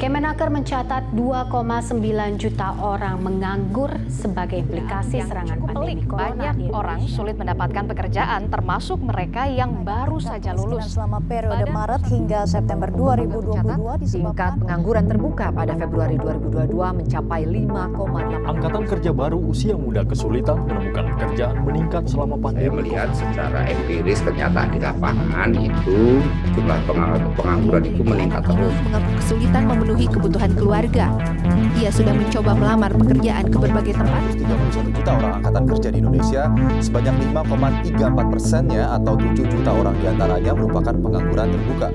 Kemenaker mencatat 2,9 juta orang menganggur sebagai implikasi serangan pandemi corona. Banyak orang sulit mendapatkan pekerjaan, termasuk mereka yang baru saja lulus. Selama periode Maret hingga September 2022 tingkat pengangguran terbuka pada Februari 2022 mencapai 5,8%. Angkatan kerja baru usia muda kesulitan menemukan pekerjaan meningkat selama pandemi. Saya melihat secara empiris ternyata di lapangan itu jumlah pengangguran itu meningkat terus. Mengaku kesulitan memenuhi kebutuhan keluarga. Ia sudah mencoba melamar pekerjaan ke berbagai tempat. 31 juta orang angkatan kerja di Indonesia, sebanyak 5,34%-nya atau 7 juta orang diantaranya merupakan pengangguran terbuka.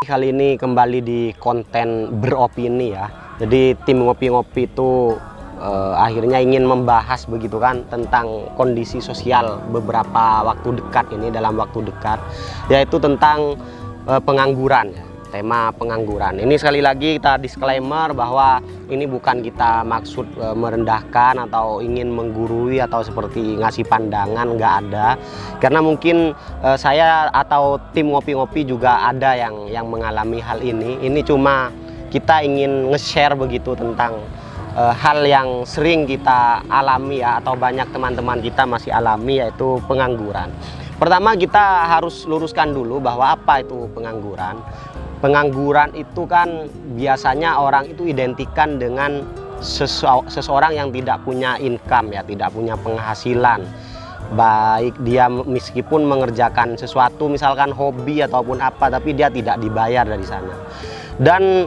Kali ini kembali di konten beropini ya. Jadi tim ngopi-ngopi itu akhirnya ingin membahas begitu kan tentang kondisi sosial beberapa waktu dekat ini, dalam waktu dekat, yaitu tentang pengangguran ya. Tema pengangguran. Ini sekali lagi kita disclaimer bahwa ini bukan kita maksud merendahkan atau ingin menggurui atau seperti ngasih pandangan, nggak ada. Karena mungkin saya atau tim ngopi-ngopi juga ada yang mengalami hal ini. Ini cuma kita ingin nge-share begitu tentang hal yang sering kita alami ya, atau banyak teman-teman kita masih alami, yaitu pengangguran. Pertama kita harus luruskan dulu bahwa apa itu pengangguran. Pengangguran itu kan biasanya orang itu identikan dengan seseorang yang tidak punya income ya, tidak punya penghasilan. Baik dia meskipun mengerjakan sesuatu misalkan hobi ataupun apa, tapi dia tidak dibayar dari sana. Dan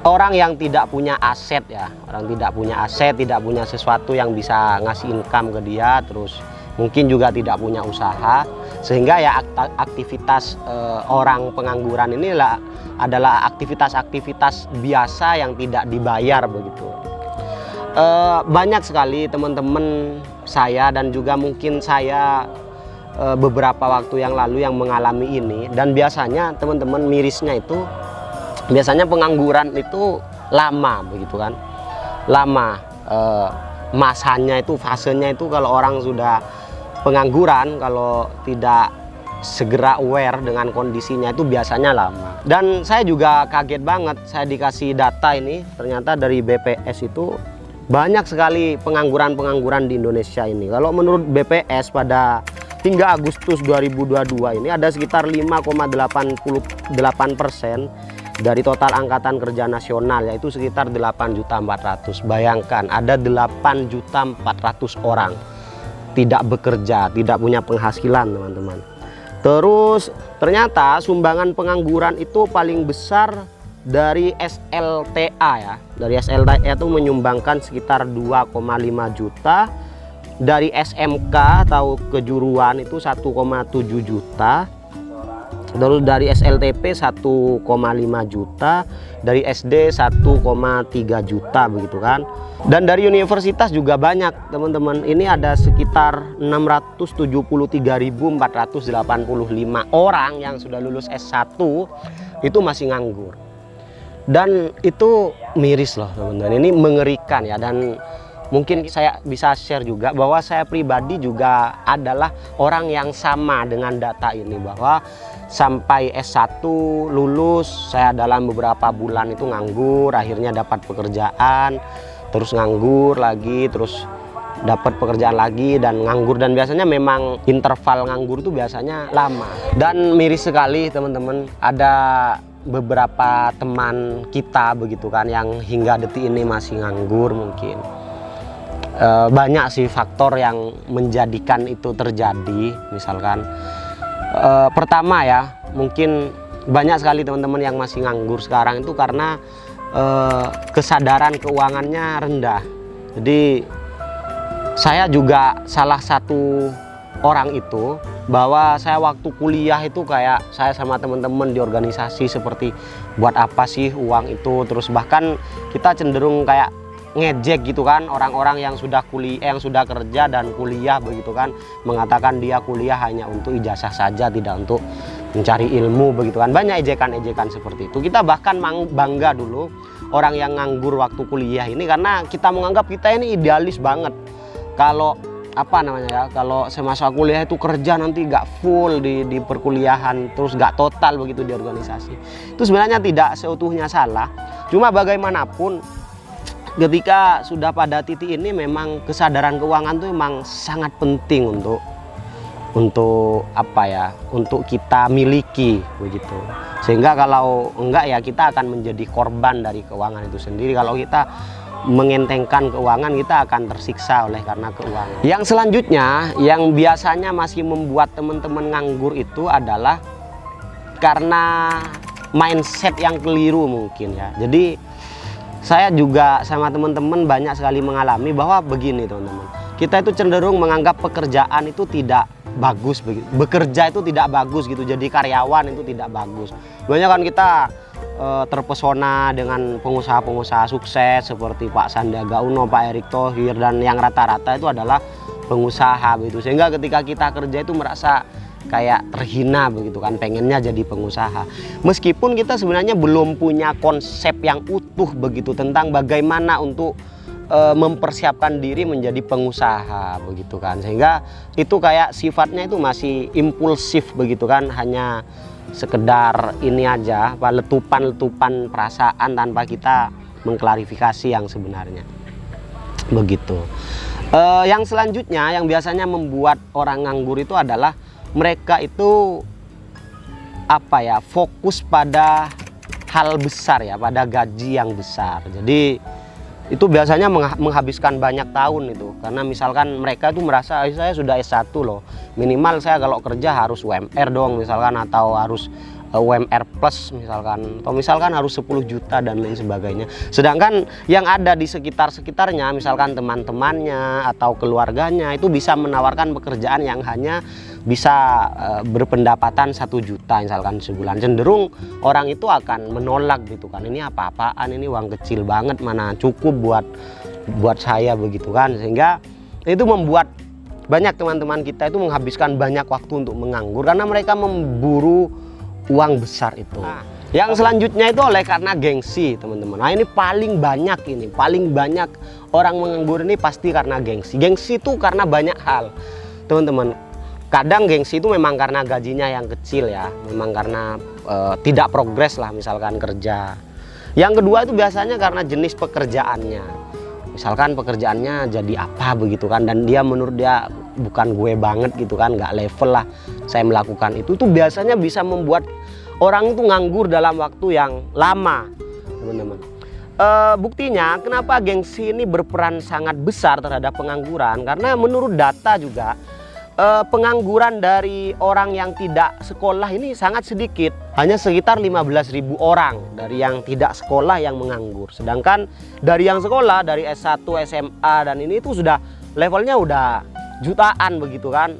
orang yang tidak punya aset ya, orang tidak punya aset, tidak punya sesuatu yang bisa ngasih income ke dia, terus mungkin juga tidak punya usaha, sehingga ya aktivitas orang pengangguran ini adalah aktivitas-aktivitas biasa yang tidak dibayar begitu. Banyak sekali teman-teman saya dan juga mungkin saya beberapa waktu yang lalu yang mengalami ini, dan biasanya teman-teman mirisnya itu biasanya pengangguran itu lama begitu kan, lama masanya itu, fasenya itu. Kalau orang sudah pengangguran, kalau tidak segera aware dengan kondisinya itu biasanya lama. Dan saya juga kaget banget, saya dikasih data ini, ternyata dari BPS itu banyak sekali pengangguran di Indonesia ini. Kalau menurut BPS pada hingga Agustus 2022 ini ada sekitar 5,88% dari total angkatan kerja nasional, yaitu sekitar 8.400.000. Bayangkan ada 8.400.000 orang tidak bekerja, tidak punya penghasilan teman-teman. Terus ternyata sumbangan pengangguran itu paling besar dari SLTA ya. Dari SLTA itu menyumbangkan sekitar 2,5 juta. Dari SMK atau kejuruan itu 1,7 juta. Terus dari SLTP 1,5 juta, dari SD 1,3 juta begitu kan. Dan dari universitas juga banyak teman-teman. Ini ada sekitar 673.485 orang yang sudah lulus S1 itu masih nganggur. Dan itu miris loh teman-teman. Ini mengerikan ya, dan mungkin saya bisa share juga bahwa saya pribadi juga adalah orang yang sama dengan data ini, bahwa sampai S1 lulus saya dalam beberapa bulan itu nganggur, akhirnya dapat pekerjaan, terus nganggur lagi, terus dapat pekerjaan lagi dan nganggur, dan biasanya memang interval nganggur itu biasanya lama. Dan miris sekali teman-teman, ada beberapa teman kita begitu kan yang hingga detik ini masih nganggur. Mungkin banyak sih faktor yang menjadikan itu terjadi. Misalkan pertama ya, mungkin banyak sekali teman-teman yang masih nganggur sekarang itu karena kesadaran keuangannya rendah. Jadi saya juga salah satu orang itu, bahwa saya waktu kuliah itu kayak saya sama teman-teman di organisasi seperti buat apa sih uang itu, terus bahkan kita cenderung kayak ngejek gitu kan orang-orang yang sudah kuliah, yang sudah kerja dan kuliah begitu kan, mengatakan dia kuliah hanya untuk ijazah saja, tidak untuk mencari ilmu begitu kan. Banyak ejekan-ejekan seperti itu. Kita bahkan bangga dulu orang yang nganggur waktu kuliah ini, karena kita menganggap kita ini idealis banget. Kalau apa namanya ya, kalau semasa kuliah itu kerja nanti gak full di perkuliahan, terus gak total begitu di organisasi. Itu sebenarnya tidak seutuhnya salah. Cuma bagaimanapun ketika sudah pada titik ini memang kesadaran keuangan itu memang sangat penting untuk apa ya, untuk kita miliki begitu. Sehingga kalau enggak ya kita akan menjadi korban dari keuangan itu sendiri. Kalau kita mengentengkan keuangan, kita akan tersiksa oleh karena keuangan. Yang selanjutnya yang biasanya masih membuat teman-teman nganggur itu adalah karena mindset yang keliru mungkin ya. Jadi saya juga sama teman-teman banyak sekali mengalami bahwa begini teman-teman, kita itu cenderung menganggap pekerjaan itu tidak bagus, bekerja itu tidak bagus gitu, jadi karyawan itu tidak bagus. Banyak kan kita terpesona dengan pengusaha-pengusaha sukses seperti Pak Sandiaga Uno, Pak Erick Thohir, dan yang rata-rata itu adalah pengusaha begitu. Sehingga ketika kita kerja itu merasa kayak terhina begitu kan, pengennya jadi pengusaha. Meskipun kita sebenarnya belum punya konsep yang utuh begitu tentang bagaimana untuk mempersiapkan diri menjadi pengusaha begitu kan. Sehingga itu kayak sifatnya itu masih impulsif begitu kan, hanya sekedar ini aja, letupan-letupan perasaan tanpa kita mengklarifikasi yang sebenarnya begitu. Yang selanjutnya yang biasanya membuat orang nganggur itu adalah mereka itu apa ya, fokus pada hal besar ya, pada gaji yang besar. Jadi itu biasanya menghabiskan banyak tahun itu, karena misalkan mereka itu merasa saya sudah S1 loh, minimal saya kalau kerja harus UMR dong misalkan, atau harus UMR plus misalkan, atau misalkan harus 10 juta dan lain sebagainya. Sedangkan yang ada di sekitarnya, misalkan teman-temannya atau keluarganya itu bisa menawarkan pekerjaan yang hanya bisa berpendapatan 1 juta misalkan sebulan. Cenderung orang itu akan menolak gitu kan, ini apa-apaan, ini uang kecil banget, mana cukup buat saya begitu kan. Sehingga itu membuat banyak teman-teman kita itu menghabiskan banyak waktu untuk menganggur karena mereka memburu uang besar itu. Yang selanjutnya itu oleh karena gengsi teman-teman. Nah ini paling banyak orang menganggur ini pasti karena gengsi. Gengsi itu karena banyak hal teman-teman. Kadang gengsi itu memang karena gajinya yang kecil ya, memang karena tidak progres lah misalkan kerja. Yang kedua itu biasanya karena jenis pekerjaannya. Misalkan pekerjaannya jadi apa begitu kan, dan dia menurut dia bukan gue banget gitu kan, nggak level lah saya melakukan itu biasanya bisa membuat orang itu nganggur dalam waktu yang lama teman-teman. Buktinya kenapa gengsi ini berperan sangat besar terhadap pengangguran, karena menurut data juga pengangguran dari orang yang tidak sekolah ini sangat sedikit, hanya sekitar 15.000 orang dari yang tidak sekolah yang menganggur. Sedangkan dari yang sekolah, dari S1, SMA dan ini itu sudah levelnya udah jutaan begitu kan,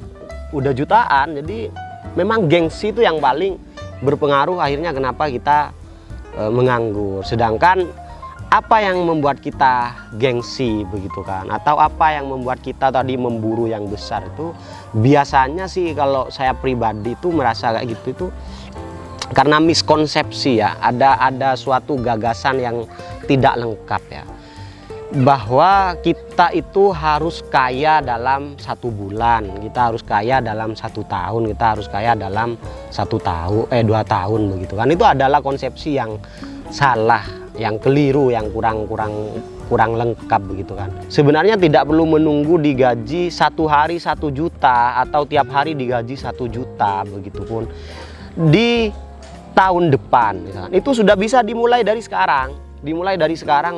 udah jutaan. Jadi memang gengsi itu yang paling berpengaruh akhirnya kenapa kita menganggur. Sedangkan apa yang membuat kita gengsi begitu kan, atau apa yang membuat kita tadi memburu yang besar itu biasanya sih kalau saya pribadi itu merasa kayak gitu itu karena miskonsepsi ya, ada suatu gagasan yang tidak lengkap ya. bahwa kita itu harus kaya dalam 1 bulan, kita harus kaya dalam 1 tahun, kita harus kaya dalam 2 tahun begitu kan. Itu adalah konsepsi yang salah, yang keliru, yang kurang lengkap begitu kan. Sebenarnya tidak perlu menunggu digaji 1 hari 1 juta atau tiap hari digaji 1 juta begitupun di tahun depan misalkan. Itu sudah bisa dimulai dari sekarang.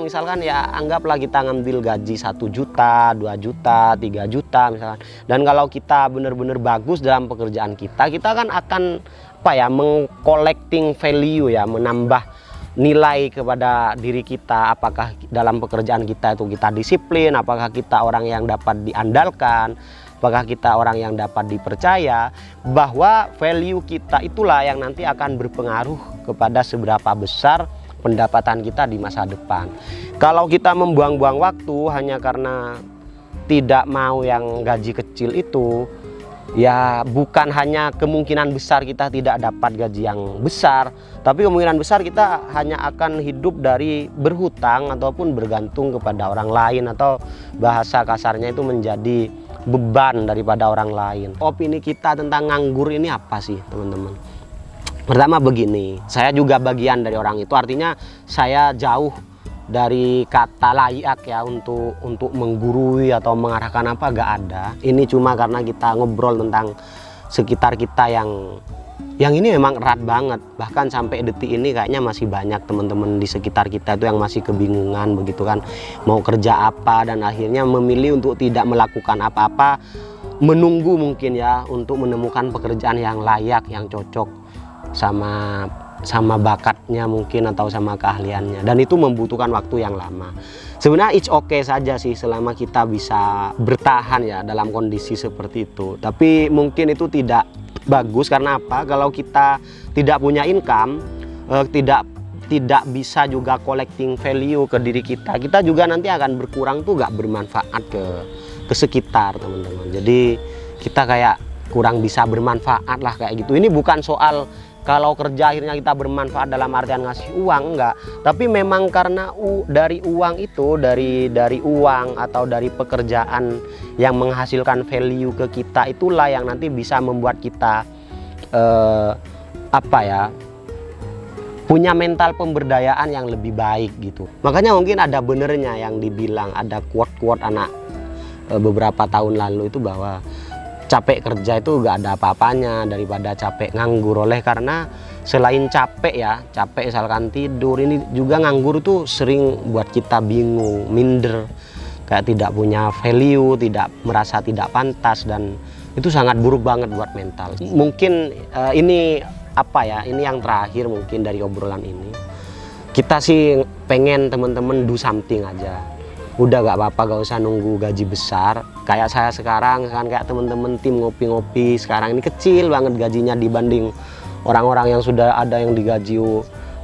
Misalkan ya anggaplah kita ngambil gaji 1 juta, 2 juta, 3 juta misalkan. Dan kalau kita benar-benar bagus dalam pekerjaan kita kan akan meng-collecting value ya, menambah nilai kepada diri kita. Apakah dalam pekerjaan kita itu kita disiplin, apakah kita orang yang dapat diandalkan, apakah kita orang yang dapat dipercaya, bahwa value kita itulah yang nanti akan berpengaruh kepada seberapa besar pendapatan kita di masa depan. Kalau kita membuang-buang waktu hanya karena tidak mau yang gaji kecil itu, ya bukan hanya kemungkinan besar kita tidak dapat gaji yang besar, tapi kemungkinan besar kita hanya akan hidup dari berhutang ataupun bergantung kepada orang lain, atau bahasa kasarnya itu menjadi beban daripada orang lain. Opini kita tentang nganggur ini apa sih teman-teman? Pertama begini, saya juga bagian dari orang itu, artinya saya jauh dari kata layak ya untuk menggurui atau mengarahkan apa, gak ada. Ini cuma karena kita ngobrol tentang sekitar kita yang ini memang erat banget. Bahkan sampai detik ini kayaknya masih banyak teman-teman di sekitar kita itu yang masih kebingungan begitu kan, mau kerja apa, dan akhirnya memilih untuk tidak melakukan apa-apa, menunggu mungkin ya untuk menemukan pekerjaan yang layak, yang cocok sama bakatnya mungkin atau sama keahliannya, dan itu membutuhkan waktu yang lama. Sebenarnya it's okay saja sih selama kita bisa bertahan ya dalam kondisi seperti itu, tapi mungkin itu tidak bagus. Karena apa? Kalau kita tidak punya income, tidak bisa juga collecting value ke diri kita juga nanti akan berkurang tuh, gak bermanfaat ke sekitar teman-teman. Jadi kita kayak kurang bisa bermanfaat lah kayak gitu. Ini bukan soal kalau kerja akhirnya kita bermanfaat dalam artian ngasih uang, enggak. Tapi memang karena dari uang itu, dari uang atau dari pekerjaan yang menghasilkan value ke kita, itulah yang nanti bisa membuat kita punya mental pemberdayaan yang lebih baik gitu. Makanya mungkin ada benernya yang dibilang, ada quote-quote anak beberapa tahun lalu itu, bahwa capek kerja itu gak ada apa-apanya daripada capek nganggur. Oleh karena selain capek misalkan tidur, ini juga nganggur tuh sering buat kita bingung, minder, kayak tidak punya value, tidak merasa tidak pantas, dan itu sangat buruk banget buat mental. Mungkin ini yang terakhir mungkin dari obrolan ini. Kita sih pengen teman-teman do something aja. Udah gak apa-apa, gak usah nunggu gaji besar. Kayak saya sekarang kan, kayak temen-temen tim ngopi-ngopi sekarang ini kecil banget gajinya dibanding orang-orang yang sudah ada yang digaji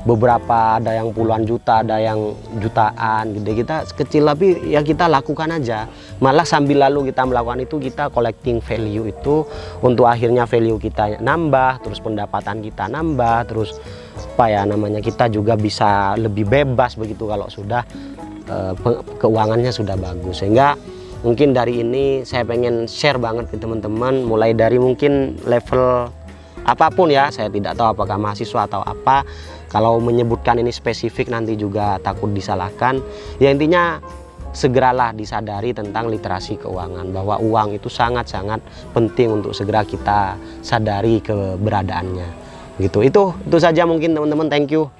beberapa, ada yang puluhan juta, ada yang jutaan gitu. Kita kecil tapi ya kita lakukan aja. Malah sambil lalu kita melakukan itu, kita collecting value itu untuk akhirnya value kita nambah, terus pendapatan kita nambah, terus kita juga bisa lebih bebas begitu kalau sudah keuangannya sudah bagus. Sehingga mungkin dari ini saya pengen share banget ke teman-teman, mulai dari mungkin level apapun ya, saya tidak tahu apakah mahasiswa atau apa. Kalau menyebutkan ini spesifik nanti juga takut disalahkan. Ya intinya segeralah disadari tentang literasi keuangan, bahwa uang itu sangat-sangat penting untuk segera kita sadari keberadaannya gitu. Itu saja mungkin teman-teman, thank you.